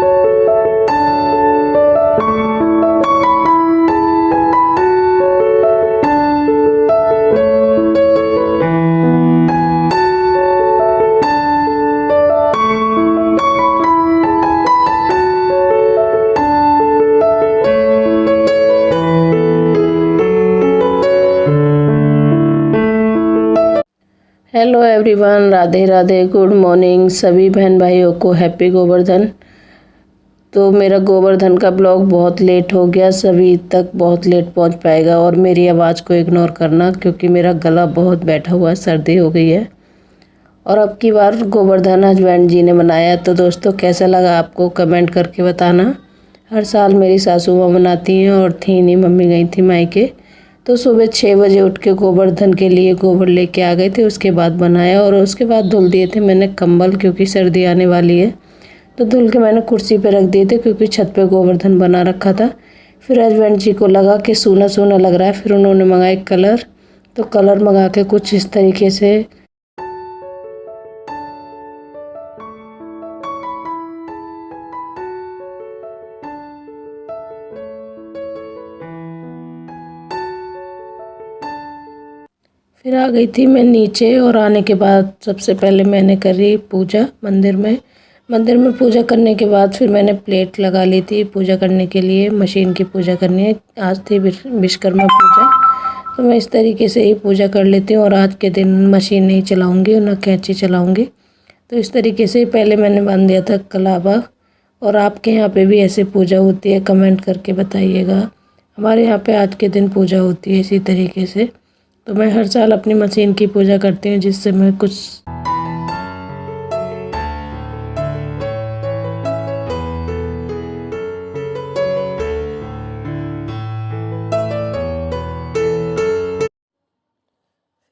Hello everyone, Radhe Radhe, good morning सभी बहन भाइयों को हैप्पी गोवर्धन। तो मेरा गोवर्धन का ब्लॉग बहुत लेट हो गया, सभी तक बहुत लेट पहुंच पाएगा और मेरी आवाज़ को इग्नोर करना क्योंकि मेरा गला बहुत बैठा हुआ है, सर्दी हो गई है। और अब की बार गोवर्धन हस्बैंड जी ने बनाया। तो दोस्तों कैसा लगा आपको कमेंट करके बताना। हर साल मेरी सासू माँ बनाती हैं और थी नहीं, मम्मी गई थी मायके। तो सुबह 6 बजे उठ के गोवर्धन के लिए गोबर लेके आ गए थे, उसके बाद बनाया और उसके बाद धुल दिए थे मैंने कंबल, क्योंकि सर्दी आने वाली है। तो धुल के मैंने कुर्सी पे रख दिए थे क्योंकि छत पे गोवर्धन बना रखा था। फिर हस्बैंड जी को लगा कि सूना सूना लग रहा है, फिर उन्होंने मंगाए कलर। तो कलर मंगा के कुछ इस तरीके से फिर आ गई थी मैं नीचे। और आने के बाद सबसे पहले मैंने करी पूजा मंदिर में पूजा करने के बाद फिर मैंने प्लेट लगा ली थी पूजा करने के लिए। मशीन की पूजा करनी है, आज थी विश्वकर्मा पूजा। तो मैं इस तरीके से ही पूजा कर लेती हूँ और आज के दिन मशीन नहीं चलाऊँगी और ना कैंची चलाऊँगी। तो इस तरीके से पहले मैंने बांध दिया था कलावा। और आपके यहाँ पे भी ऐसे पूजा होती है, कमेंट करके बताइएगा। हमारे यहाँ पे आज के दिन पूजा होती है इसी तरीके से। तो मैं हर साल अपनी मशीन की पूजा करती हूँ, जिससे मैं कुछ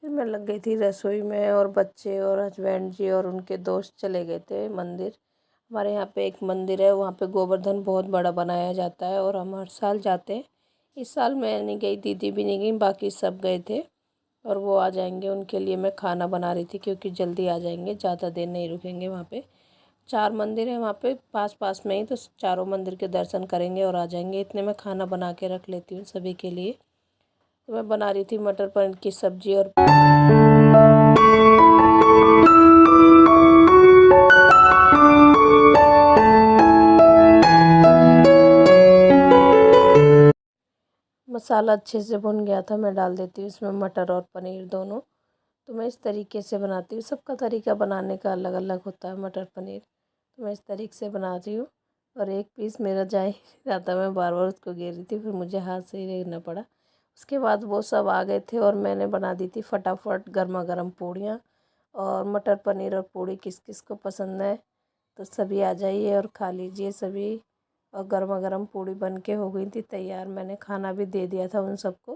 फिर मैं लग गई थी रसोई में और बच्चे और हस्बैंड जी और उनके दोस्त चले गए थे मंदिर। हमारे यहाँ पे एक मंदिर है, वहाँ पे गोवर्धन बहुत बड़ा बनाया जाता है और हम हर साल जाते हैं। इस साल मैं नहीं गई, दीदी भी नहीं गई, बाकी सब गए थे। और वो आ जाएंगे, उनके लिए मैं खाना बना रही थी क्योंकि जल्दी आ जाएंगे, ज़्यादा देर नहीं रुकेंगे। वहाँ पे 4 मंदिर हैं, वहाँ पे पास पास में ही, तो चारों मंदिर के दर्शन करेंगे और आ जाएंगे। इतने मैं खाना बना के रख लेती हूँ सभी के लिए। तो मैं बना रही थी मटर पनीर की सब्जी और मसाला अच्छे से भुन गया था, मैं डाल देती हूँ इसमें मटर और पनीर दोनों। तो मैं इस तरीके से बनाती हूँ, सबका तरीका बनाने का अलग अलग होता है मटर पनीर। तो मैं इस तरीके से बनाती हूँ और एक पीस मेरा जा ही नहीं रहा था, मैं बार बार उसको घेर रही थी, फिर मुझे हाथ से ही लेना पड़ा। उसके बाद वो सब आ गए थे और मैंने बना दी थी फटाफट गर्मा गर्म पूड़ियाँ। और मटर पनीर और पूड़ी किस किस को पसंद है तो सभी आ जाइए और खा लीजिए सभी। और गर्मा गर्म पूड़ी बन के हो गई थी तैयार, मैंने खाना भी दे दिया था उन सबको।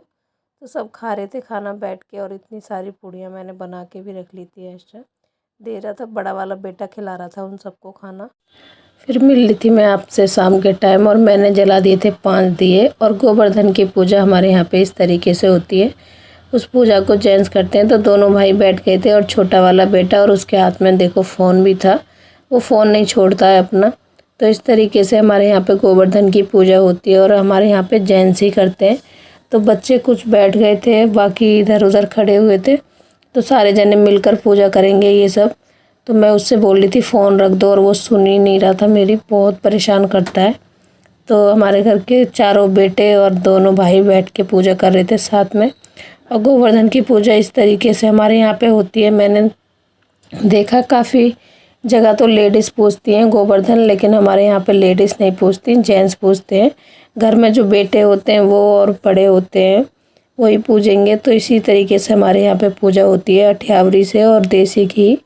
तो सब खा रहे थे खाना बैठ के और इतनी सारी पूड़ियाँ मैंने बना के भी रख ली थी एक्स्ट्रा। दे रहा था, बड़ा वाला बेटा खिला रहा था उन सबको खाना। फिर मिल ली थी मैं आपसे शाम के टाइम और मैंने जला दिए थे 5 दिए। और गोवर्धन की पूजा हमारे यहाँ पे इस तरीके से होती है। उस पूजा को जेंट्स करते हैं। तो दोनों भाई बैठ गए थे और छोटा वाला बेटा, और उसके हाथ में देखो फ़ोन भी था, वो फ़ोन नहीं छोड़ता है अपना। तो इस तरीके से हमारे यहाँ पे गोवर्धन की पूजा होती है और हमारे यहाँ पे जेंट्स ही करते हैं। तो बच्चे कुछ बैठ गए थे, बाकी इधर उधर खड़े हुए थे। तो सारे जने मिलकर पूजा करेंगे ये सब। तो मैं उससे बोल रही थी फ़ोन रख दो और वो सुन ही नहीं रहा था मेरी, बहुत परेशान करता है। तो हमारे घर के चारों बेटे और दोनों भाई बैठ के पूजा कर रहे थे साथ में। और गोवर्धन की पूजा इस तरीके से हमारे यहाँ पे होती है। मैंने देखा काफ़ी जगह तो लेडीज़ पूजती हैं गोवर्धन, लेकिन हमारे यहाँ पे लेडीज़ नहीं पूजती, जेंट्स पूजते हैं। घर में जो बेटे होते हैं वो और बड़े होते हैं वही पूजेंगे। तो इसी तरीके से हमारे यहाँ पे पूजा होती है, अठ्यावरी से और देसी घी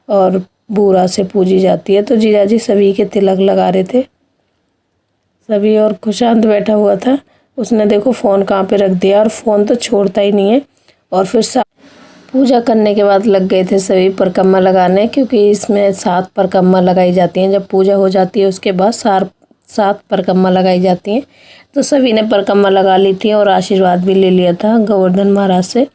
और बूरा से पूजी जाती है। तो जीजा जी सभी के तिलक लगा रहे थे सभी, और खुशांत बैठा हुआ था, उसने देखो फ़ोन कहाँ पे रख दिया और फ़ोन तो छोड़ता ही नहीं है। और फिर पूजा करने के बाद लग गए थे सभी परिक्रमा लगाने, क्योंकि इसमें 7 परिक्रमा लगाई जाती हैं। जब पूजा हो जाती है उसके बाद 7 परिक्रमा लगाई जाती हैं। तो सभी ने परिक्रमा लगा ली थी और आशीर्वाद भी ले लिया था गोवर्धन महाराज से।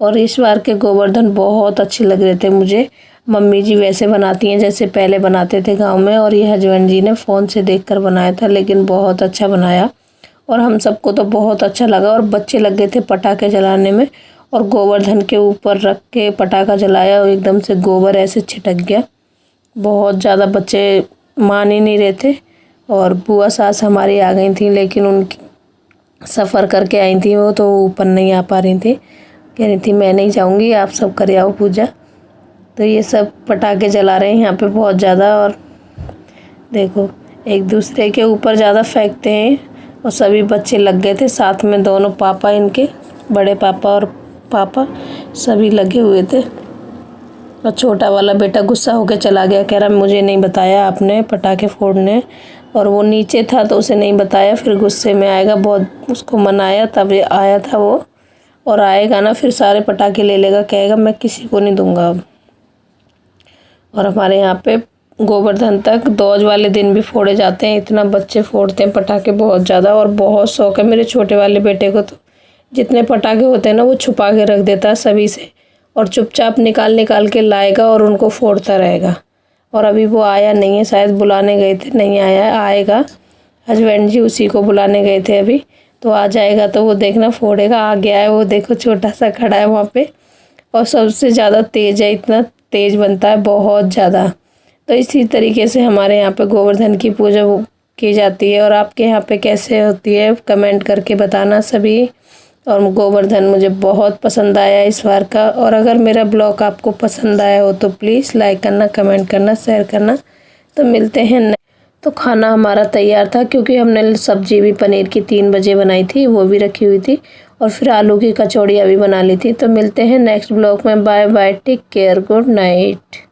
और इस बार के गोवर्धन बहुत अच्छे लग रहे थे मुझे। मम्मी जी वैसे बनाती हैं जैसे पहले बनाते थे गांव में, और ये हस्बैंड जी ने फ़ोन से देखकर बनाया था, लेकिन बहुत अच्छा बनाया और हम सबको तो बहुत अच्छा लगा। और बच्चे लग गए थे पटाखे जलाने में, और गोवर्धन के ऊपर रख के पटाखा जलाया और एकदम से गोबर ऐसे छिटक गया। बहुत ज़्यादा बच्चे मान ही नहीं रहे थे। और बुआ सास हमारी आ गई थी, लेकिन उनकी सफ़र करके आई थी वो, तो ऊपर नहीं आ पा रही थी। कह रही थी मैं नहीं जाऊँगी, आप सब कर आओ पूजा। तो ये सब पटाखे जला रहे हैं यहाँ पे बहुत ज़्यादा। और देखो एक दूसरे के ऊपर ज़्यादा फेंकते हैं, और सभी बच्चे लग गए थे साथ में, दोनों पापा इनके, बड़े पापा और पापा सभी लगे हुए थे। और छोटा वाला बेटा गुस्सा होकर चला गया, कह रहा मुझे नहीं बताया आपने पटाखे फोड़ने, और वो नीचे था तो उसे नहीं बताया, फिर गुस्से में आएगा, बहुत उसको मनाया तब आया था वो। और आएगा ना फिर सारे पटाखे ले लेगा, कहेगा मैं किसी को नहीं दूंगा अब। और हमारे यहाँ पे गोवर्धन तक दौज वाले दिन भी फोड़े जाते हैं, इतना बच्चे फोड़ते हैं पटाखे बहुत ज़्यादा, और बहुत शौक है मेरे छोटे वाले बेटे को। तो जितने पटाखे होते हैं ना वो छुपा के रख देता है सभी से, और चुपचाप निकाल निकाल के लाएगा और उनको फोड़ता रहेगा। और अभी वो आया नहीं है, शायद बुलाने गए थे, नहीं आया, आएगा। हस्बैंड जी उसी को बुलाने गए थे अभी, तो आ जाएगा तो वो देखना फोड़ेगा। आ गया है वो, देखो छोटा सा खड़ा है वहाँ पे, और सबसे ज़्यादा तेज़ है, इतना तेज़ बनता है बहुत ज़्यादा। तो इसी तरीके से हमारे यहाँ पे गोवर्धन की पूजा की जाती है। और आपके यहाँ पे कैसे होती है कमेंट करके बताना सभी। और गोवर्धन मुझे बहुत पसंद आया इस बार का। और अगर मेरा ब्लॉग आपको पसंद आया हो तो प्लीज़ लाइक करना, कमेंट करना, शेयर करना। तो मिलते हैं। तो खाना हमारा तैयार था, क्योंकि हमने सब्जी भी पनीर की 3 बजे बनाई थी, वो भी रखी हुई थी, और फिर आलू की कचौड़ियाँ भी बना ली थी। तो मिलते हैं नेक्स्ट ब्लॉग में। Bye bye, take care, good night.